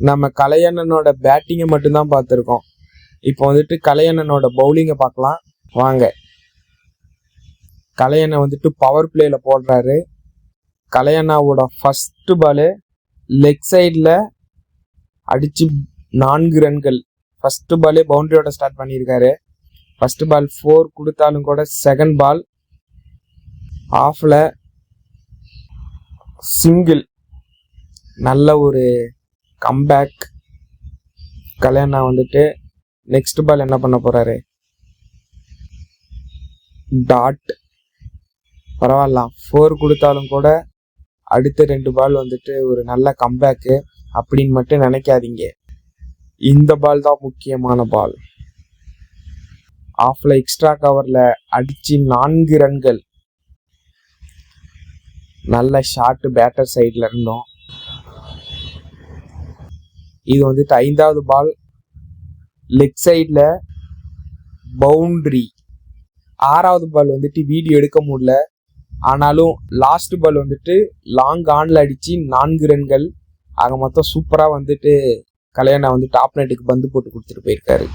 நம்ம கலையண்ணனோட பேட்டிங்கை மட்டும்தான் பார்த்துருக்கோம். இப்போ வந்துட்டு கலையண்ணனோட பவுலிங்கை பார்க்கலாம் வாங்க. கலையண்ணன் வந்துட்டு பவர் பிளேல போடுறாரு. கலையண்ணாவோட ஃபர்ஸ்ட் பாலு லெக் சைடில் அடிச்சு 4 ரன்கள். ஃபர்ஸ்ட் பாலே பவுண்டரியோட ஸ்டார்ட் பண்ணியிருக்காரு. ஃபர்ஸ்ட் பால் 4 கொடுத்தாலும் கூட செகண்ட் பால் ஆஃப்ல சிங்கிள். நல்ல ஒரு கம்பேக். கல்யாணா வந்துட்டு நெக்ஸ்ட் பால் என்ன பண்ண போறாரு? டாட். பரவாயில்ல, 4 கொடுத்தாலும் கூட அடுத்த 2 பால் வந்துட்டு ஒரு நல்ல கம்பேக்கு அப்படின்னு மட்டும் நினைக்காதீங்க. இந்த பால் தான் முக்கியமான பால். ஆஃப்ல எக்ஸ்ட்ரா கவர்ல அடிச்சு 4 ரன்கள். நல்ல ஷாட் பேட்டர் சைட்ல இருந்தோம். இது வந்துட்டு 5வது பால் லெக் சைட்ல பவுண்டரி. 6வது பால் வந்துட்டு வீடியோ எடுக்க முடியல, ஆனாலும் லாஸ்ட் பால் வந்துட்டு லாங் ஆன்ல அடிச்சு 4 ரன்கள். ஆக மொத்தம் சூப்பரா வந்துட்டு கல்யாணா வந்து டாப் நெட்டுக்கு பந்து போட்டு கொடுத்துட்டு போயிருக்காரு.